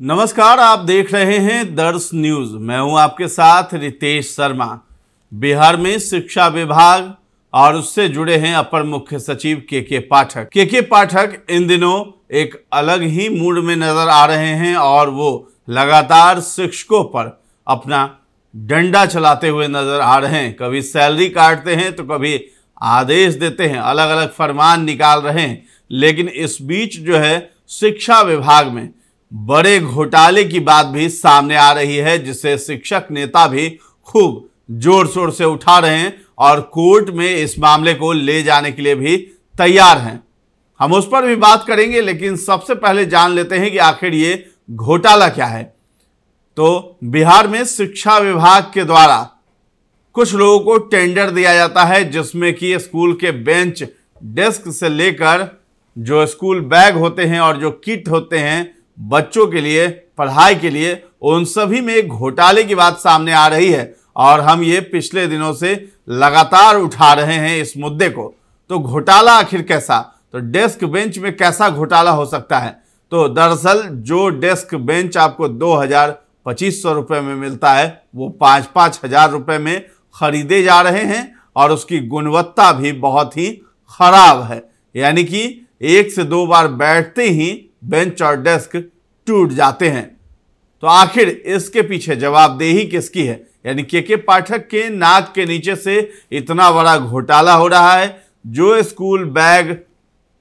नमस्कार, आप देख रहे हैं दर्श न्यूज। मैं हूं आपके साथ रितेश शर्मा। बिहार में शिक्षा विभाग और उससे जुड़े हैं अपर मुख्य सचिव के पाठक। के पाठक इन दिनों एक अलग ही मूड में नजर आ रहे हैं और वो लगातार शिक्षकों पर अपना डंडा चलाते हुए नजर आ रहे हैं। कभी सैलरी काटते हैं तो कभी आदेश देते हैं, अलग अलग फरमान निकाल रहे हैं। लेकिन इस बीच जो है शिक्षा विभाग में बड़े घोटाले की बात भी सामने आ रही है, जिसे शिक्षक नेता भी खूब जोर शोर से उठा रहे हैं और कोर्ट में इस मामले को ले जाने के लिए भी तैयार हैं। हम उस पर भी बात करेंगे, लेकिन सबसे पहले जान लेते हैं कि आखिर ये घोटाला क्या है। तो बिहार में शिक्षा विभाग के द्वारा कुछ लोगों को टेंडर दिया जाता है, जिसमें कि स्कूल के बेंच डेस्क से लेकर जो स्कूल बैग होते हैं और जो किट होते हैं बच्चों के लिए पढ़ाई के लिए, उन सभी में एक घोटाले की बात सामने आ रही है और हम ये पिछले दिनों से लगातार उठा रहे हैं इस मुद्दे को। तो घोटाला आखिर कैसा, तो डेस्क बेंच में कैसा घोटाला हो सकता है? तो दरअसल जो डेस्क बेंच आपको 2,000-2,500 रुपये में मिलता है, वो 5-5 हज़ार रुपये में खरीदे जा रहे हैं और उसकी गुणवत्ता भी बहुत ही खराब है। यानी कि 1 से 2 बार बैठते ही बेंच और डेस्क टूट जाते हैं। तो आखिर इसके पीछे जवाबदेही किसकी है? यानी के पाठक के नाक के नीचे से इतना बड़ा घोटाला हो रहा है। जो स्कूल बैग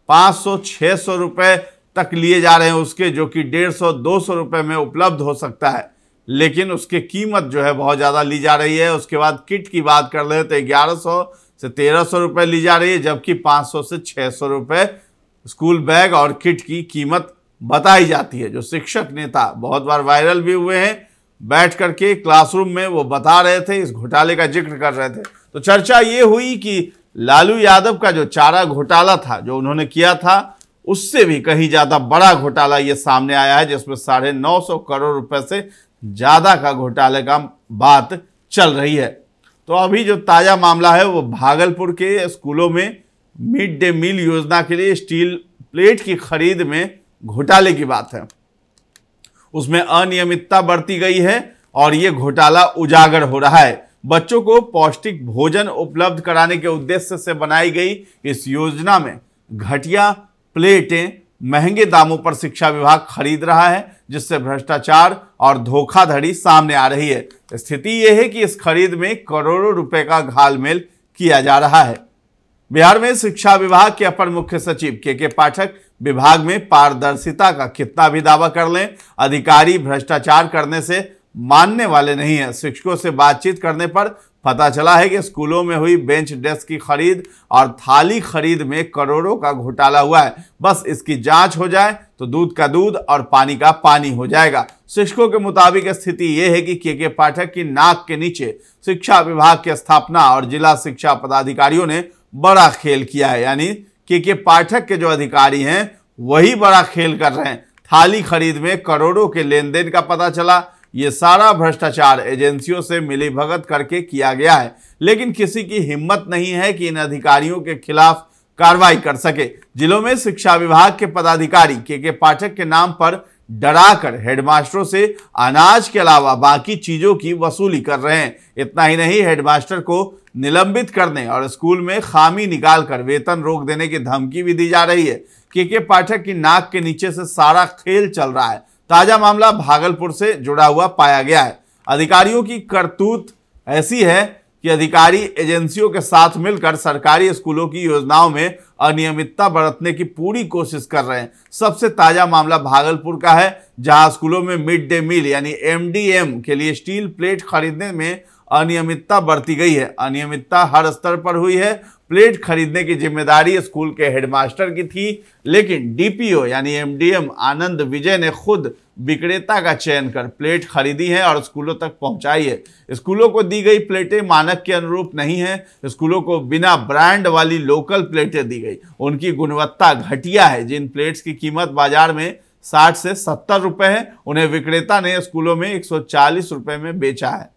500-600 रुपये तक लिए जा रहे हैं उसके, जो कि 150-200 रुपये में उपलब्ध हो सकता है, लेकिन उसकी कीमत जो है बहुत ज़्यादा ली जा रही है। उसके बाद किट की बात कर ले तो 1100 से 1300 रुपये ली जा रही है, जबकि 500 से 600 रुपये स्कूल बैग और किट की कीमत बताई जाती है। जो शिक्षक नेता बहुत बार वायरल भी हुए हैं, बैठ करके क्लासरूम में वो बता रहे थे, इस घोटाले का जिक्र कर रहे थे। तो चर्चा ये हुई कि लालू यादव का जो चारा घोटाला था, जो उन्होंने किया था, उससे भी कहीं ज़्यादा बड़ा घोटाला ये सामने आया है, जिसमें 950 करोड़ रुपए से ज़्यादा का घोटाले का बात चल रही है। तो अभी जो ताज़ा मामला है वो भागलपुर के स्कूलों में मिड डे मील योजना के लिए स्टील प्लेट की खरीद में घोटाले की बात है। उसमें अनियमितता बरती गई है और ये घोटाला उजागर हो रहा है। बच्चों को पौष्टिक भोजन उपलब्ध कराने के उद्देश्य से बनाई गई इस योजना में घटिया प्लेटें महंगे दामों पर शिक्षा विभाग खरीद रहा है, जिससे भ्रष्टाचार और धोखाधड़ी सामने आ रही है। स्थिति यह है कि इस खरीद में करोड़ों रुपए का घालमेल किया जा रहा है। बिहार में शिक्षा विभाग के अपर मुख्य सचिव के पाठक विभाग में पारदर्शिता का कितना भी दावा कर लें, अधिकारी भ्रष्टाचार करने से मानने वाले नहीं है। शिक्षकों से बातचीत करने पर पता चला है कि स्कूलों में हुई बेंच डेस्क की खरीद और थाली खरीद में करोड़ों का घोटाला हुआ है। बस इसकी जांच हो जाए तो दूध का दूध और पानी का पानी हो जाएगा। शिक्षकों के मुताबिक स्थिति यह है कि के पाठक की नाक के नीचे शिक्षा विभाग की स्थापना और जिला शिक्षा पदाधिकारियों ने बड़ा खेल किया है। यानी के पाठक के जो अधिकारी हैं वही बड़ा खेल कर रहे हैं। थाली खरीद में करोड़ों के लेन देन का पता चला। ये सारा भ्रष्टाचार एजेंसियों से मिलीभगत करके किया गया है, लेकिन किसी की हिम्मत नहीं है कि इन अधिकारियों के खिलाफ कार्रवाई कर सके। जिलों में शिक्षा विभाग के पदाधिकारी के पाठक के नाम पर डराकर हेडमास्टरों से अनाज के अलावा बाकी चीजों की वसूली कर रहे हैं। इतना ही नहीं, हेडमास्टर को निलंबित करने और स्कूल में खामी निकालकर वेतन रोक देने की धमकी भी दी जा रही है। के पाठक की नाक के नीचे से सारा खेल चल रहा है। ताजा मामला भागलपुर से जुड़ा हुआ पाया गया है। अधिकारियों की करतूत ऐसी है कि अधिकारी एजेंसियों के साथ मिलकर सरकारी स्कूलों की योजनाओं में अनियमितता बरतने की पूरी कोशिश कर रहे हैं। सबसे ताजा मामला भागलपुर का है, जहां स्कूलों में मिड डे मील यानी MDM के लिए स्टील प्लेट खरीदने में अनियमितता बरती गई है। अनियमितता हर स्तर पर हुई है। प्लेट खरीदने की जिम्मेदारी स्कूल के हेडमास्टर की थी, लेकिन DPO यानी MDM आनंद विजय ने खुद विक्रेता का चयन कर प्लेट खरीदी है और स्कूलों तक पहुंचाई है। स्कूलों को दी गई प्लेटें मानक के अनुरूप नहीं है। स्कूलों को बिना ब्रांड वाली लोकल प्लेटें दी गई। उनकी गुणवत्ता घटिया है। जिन प्लेट्स की कीमत बाजार में 60 से 70 रुपए है, उन्हें विक्रेता ने स्कूलों में 140 रुपए में बेचा है।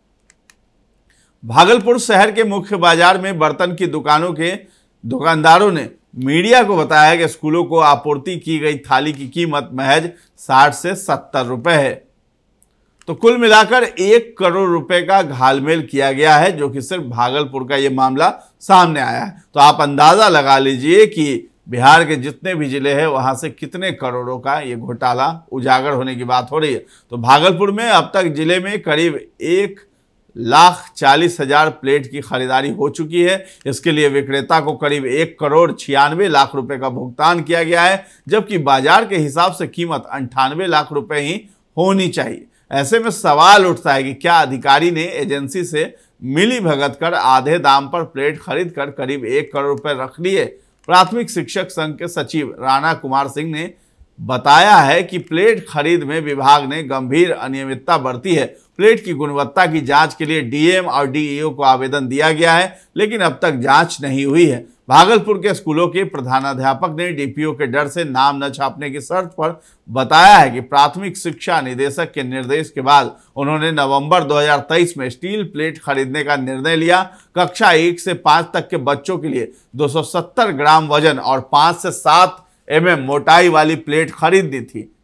भागलपुर शहर के मुख्य बाजार में बर्तन की दुकानों के दुकानदारों ने मीडिया को बताया कि स्कूलों को आपूर्ति की गई थाली की कीमत महज 60 से 70 रुपए है। तो कुल मिलाकर 1 करोड़ रुपए का घालमेल किया गया है, जो कि सिर्फ भागलपुर का यह मामला सामने आया है। तो आप अंदाजा लगा लीजिए कि बिहार के जितने भी जिले हैं वहां से कितने करोड़ों का ये घोटाला उजागर होने की बात हो रही है। तो भागलपुर में अब तक जिले में करीब 1,40,000 प्लेट की खरीदारी हो चुकी है। इसके लिए विक्रेता को करीब 1,96,00,000 रुपए का भुगतान किया गया है, जबकि बाजार के हिसाब से कीमत 98 लाख रुपए ही होनी चाहिए। ऐसे में सवाल उठता है कि क्या अधिकारी ने एजेंसी से मिली भगत कर आधे दाम पर प्लेट खरीद कर करीब 1 करोड़ रुपए रख लिए। प्राथमिक शिक्षक संघ के सचिव राणा कुमार सिंह ने बताया है कि प्लेट खरीद में विभाग ने गंभीर अनियमितता बरती है। प्लेट की गुणवत्ता की जांच के लिए डीएम और डीईओ को आवेदन दिया गया है, लेकिन अब तक जांच नहीं हुई है। भागलपुर के स्कूलों के प्रधानाध्यापक ने डीपीओ के डर से नाम न छापने की शर्त पर बताया है कि प्राथमिक शिक्षा निदेशक के निर्देश के बाद उन्होंने नवंबर 2023 में स्टील प्लेट खरीदने का निर्णय लिया। कक्षा 1 से 5 तक के बच्चों के लिए 270 ग्राम वजन और 5 से 7 mm मोटाई वाली प्लेट खरीदनी थी।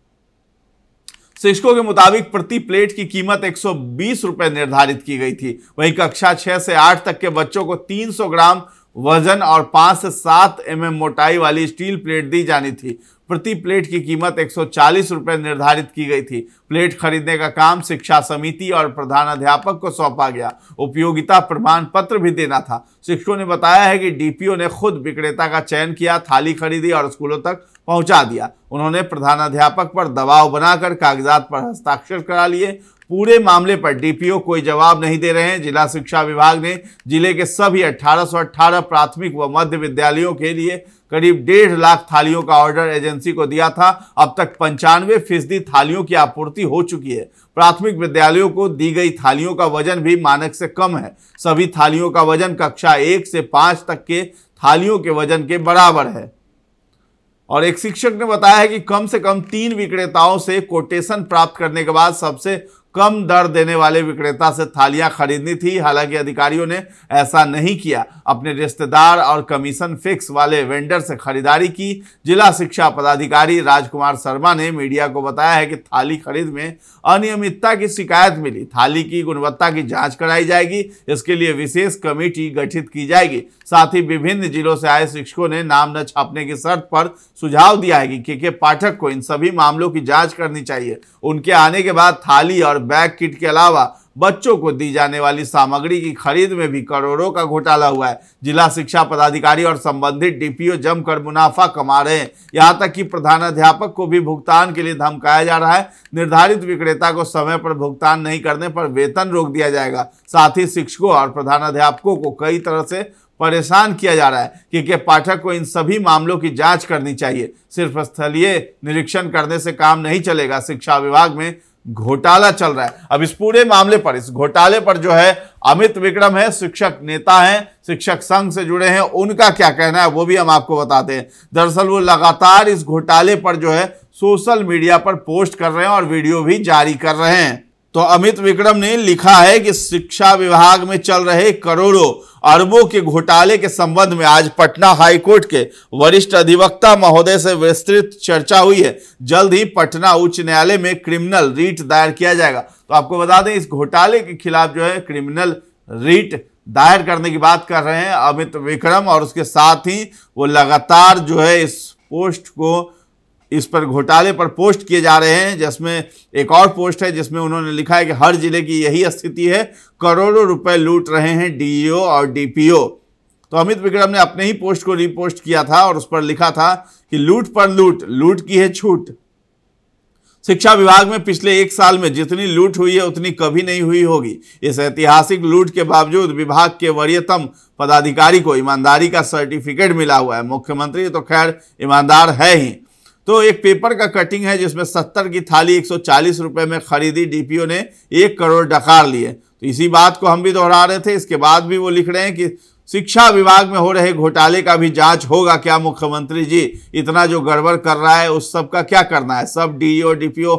शिक्षकों के मुताबिक प्रति प्लेट की कीमत 120 रुपए निर्धारित की गई थी। वहीं कक्षा 6 से 8 तक के बच्चों को 300 ग्राम वजन और 5 से 7 mm मोटाई वाली स्टील प्लेट दी जानी थी। प्रति प्लेट की कीमत 140 रुपए निर्धारित की गई थी। प्लेट खरीदने का काम शिक्षा समिति और प्रधानाध्यापक को सौंपा गया। उपयोगिता प्रमाण पत्र भी देना था। शिक्षकों ने बताया है कि डीपीओ ने खुद विक्रेता का चयन किया, थाली खरीदी और स्कूलों तक पहुंचा दिया। उन्होंने प्रधानाध्यापक पर दबाव बनाकर कागजात पर हस्ताक्षर करा लिए। पूरे मामले पर डीपीओ कोई जवाब नहीं दे रहे हैं। जिला शिक्षा विभाग ने जिले के सभी 1818 प्राथमिक व मध्य विद्यालयों के लिए करीब 1.5 लाख थालियों का ऑर्डर एजेंसी को दिया था। अब तक 95% थालियों की आपूर्ति हो चुकी है। प्राथमिक विद्यालयों को दी गई थालियों का वजन भी मानक से कम है। सभी थालियों का वजन कक्षा 1 से 5 तक के थालियों के वजन के बराबर है। और एक शिक्षक ने बताया है कि कम से कम 3 विक्रेताओं से कोटेशन प्राप्त करने के बाद सबसे कम दर देने वाले विक्रेता से थालियां खरीदनी थी। हालांकि अधिकारियों ने ऐसा नहीं किया, अपने रिश्तेदार और कमीशन फिक्स वाले वेंडर से खरीदारी की। जिला शिक्षा पदाधिकारी राजकुमार शर्मा ने मीडिया को बताया है कि थाली खरीद में अनियमितता की शिकायत मिली। थाली की गुणवत्ता की जांच कराई जाएगी। इसके लिए विशेष कमेटी गठित की जाएगी। साथ ही विभिन्न जिलों से आए शिक्षकों ने नाम न छापने की शर्त पर सुझाव दिया है कि के पाठक को इन सभी मामलों की जांच करनी चाहिए। उनके आने के बाद थाली और बैग किट के अलावा बच्चों को दी जाने वाली सामग्री की खरीद में भी करोड़ों का घोटाला हुआ है। जिला शिक्षा पदाधिकारी और संबंधित डीपीओ जमकर मुनाफा कमा रहे हैं। यहां तक कि प्रधानाध्यापक को भी भुगतान के लिए धमकाया जा रहा है। निर्धारित विक्रेता को समय पर भुगतान नहीं करने पर वेतन रोक दिया जाएगा। साथ ही शिक्षकों और प्रधानाध्यापकों को कई तरह से परेशान किया जा रहा है कि पाठक को इन सभी मामलों की जांच करनी चाहिए। सिर्फ स्थलीय निरीक्षण करने से काम नहीं चलेगा। शिक्षा विभाग में घोटाला चल रहा है। अब इस पूरे मामले पर, इस घोटाले पर जो है अमित विक्रम है, शिक्षक नेता हैं, शिक्षक संघ से जुड़े हैं, उनका क्या कहना है वो भी हम आपको बताते हैं। दरअसल वो लगातार इस घोटाले पर जो है सोशल मीडिया पर पोस्ट कर रहे हैं और वीडियो भी जारी कर रहे हैं। तो अमित विक्रम ने लिखा है कि शिक्षा विभाग में चल रहे करोड़ों अरबों के घोटाले के संबंध में आज पटना हाईकोर्ट के वरिष्ठ अधिवक्ता महोदय से विस्तृत चर्चा हुई है। जल्द ही पटना उच्च न्यायालय में क्रिमिनल रीट दायर किया जाएगा। तो आपको बता दें, इस घोटाले के खिलाफ जो है क्रिमिनल रीट दायर करने की बात कर रहे हैं अमित विक्रम। और उसके साथ ही वो लगातार जो है इस पोस्ट को, इस पर घोटाले पर पोस्ट किए जा रहे हैं। जिसमें एक और पोस्ट है जिसमें उन्होंने लिखा है कि हर जिले की यही स्थिति है, करोड़ों रुपए लूट रहे हैं डीईओ और डीपीओ। तो अमित विक्रम ने अपने ही पोस्ट को रीपोस्ट किया था और उस पर लिखा था कि लूट पर लूट, लूट की है छूट। शिक्षा विभाग में पिछले 1 साल में जितनी लूट हुई है उतनी कभी नहीं हुई होगी। इस ऐतिहासिक लूट के बावजूद विभाग के वरीयतम पदाधिकारी को ईमानदारी का सर्टिफिकेट मिला हुआ है। मुख्यमंत्री तो खैर ईमानदार है ही। तो एक पेपर का कटिंग है जिसमें 70 की थाली 140 रुपए में खरीदी, डीपीओ ने 1 करोड़ डकार लिए। तो इसी बात को हम भी दोहरा रहे थे। इसके बाद भी वो लिख रहे हैं कि शिक्षा विभाग में हो रहे घोटाले का भी जांच होगा क्या मुख्यमंत्री जी? इतना जो गड़बड़ कर रहा है उस सब का क्या करना है? सब डीईओ डीपीओ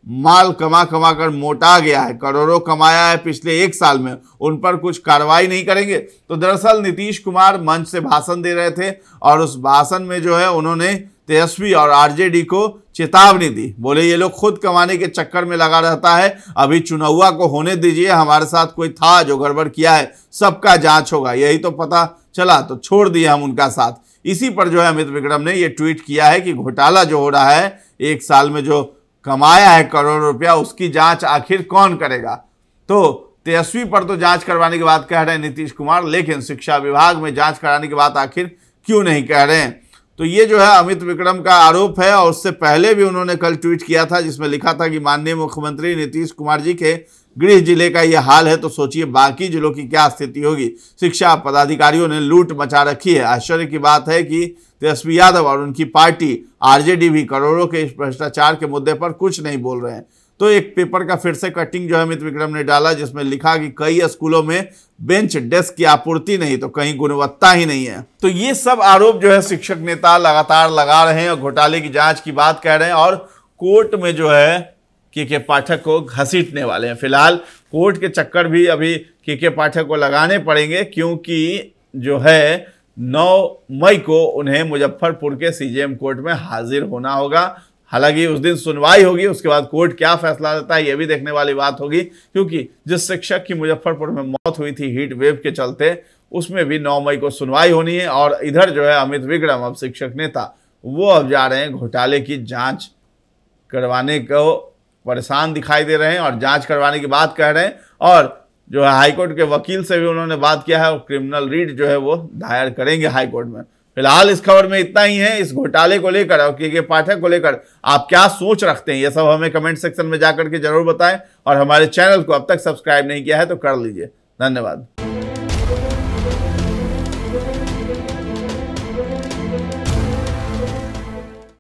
माल कमा कमा कर मोटा गया है, करोड़ों कमाया है पिछले 1 साल में, उन पर कुछ कार्रवाई नहीं करेंगे। तो दरअसल नीतीश कुमार मंच से भाषण दे रहे थे और उस भाषण में जो है उन्होंने तेजस्वी और आरजेडी को चेतावनी दी। बोले ये लोग खुद कमाने के चक्कर में लगा रहता है, अभी चुनावा को होने दीजिए, हमारे साथ कोई था जो गड़बड़ किया है, सबका जांच होगा, यही तो पता चला तो छोड़ दिए हम उनका साथ। इसी पर जो है अमित विक्रम ने ये ट्वीट किया है कि घोटाला जो हो रहा है 1 साल में जो कमाया है करोड़ रुपया, उसकी जांच आखिर कौन करेगा। तो तेजस्वी पर तो जांच करवाने की बात कह रहे हैं नीतीश कुमार, लेकिन शिक्षा विभाग में जांच कराने की बात आखिर क्यों नहीं कह रहे हैं। तो ये जो है अमित विक्रम का आरोप है। और उससे पहले भी उन्होंने कल ट्वीट किया था जिसमें लिखा था कि माननीय मुख्यमंत्री नीतीश कुमार जी के गृह जिले का ये हाल है तो सोचिए बाकी जिलों की क्या स्थिति होगी। शिक्षा पदाधिकारियों ने लूट मचा रखी है। आश्चर्य की बात है कि तेजस्वी यादव और उनकी पार्टी आरजेडी भी करोड़ों के इस भ्रष्टाचार के मुद्दे पर कुछ नहीं बोल रहे हैं। तो एक पेपर का फिर से कटिंग जो है अमित विक्रम ने डाला जिसमें लिखा कि कई स्कूलों में बेंच डेस्क की आपूर्ति नहीं तो कहीं गुणवत्ता ही नहीं है। तो ये सब आरोप जो है शिक्षक नेता लगातार लगा रहे हैं और घोटाले की जांच की बात कह रहे हैं और कोर्ट में जो है के पाठक को घसीटने वाले हैं। फिलहाल कोर्ट के चक्कर भी अभी के पाठक को लगाने पड़ेंगे क्योंकि जो है 9 मई को उन्हें मुजफ्फरपुर के सीजेएम कोर्ट में हाजिर होना होगा। हालांकि उस दिन सुनवाई होगी, उसके बाद कोर्ट क्या फैसला देता है यह भी देखने वाली बात होगी, क्योंकि जिस शिक्षक की मुजफ्फरपुर में मौत हुई थी हीट वेव के चलते, उसमें भी 9 मई को सुनवाई होनी है। और इधर जो है अमित विक्रम, अब शिक्षक नेता, वो अब जा रहे हैं घोटाले की जांच करवाने को परेशान दिखाई दे रहे हैं और जांच करवाने की बात कह रहे हैं। और जो है हाईकोर्ट के वकील से भी उन्होंने बात किया है और क्रिमिनल रीट जो है वो दायर करेंगे हाईकोर्ट में। फिलहाल इस खबर में इतना ही है। इस घोटाले को लेकर और के पाठक को लेकर आप क्या सोच रखते हैं, ये सब हमें कमेंट सेक्शन में जाकर के जरूर बताएं और हमारे चैनल को अब तक सब्सक्राइब नहीं किया है तो कर लीजिए। धन्यवाद।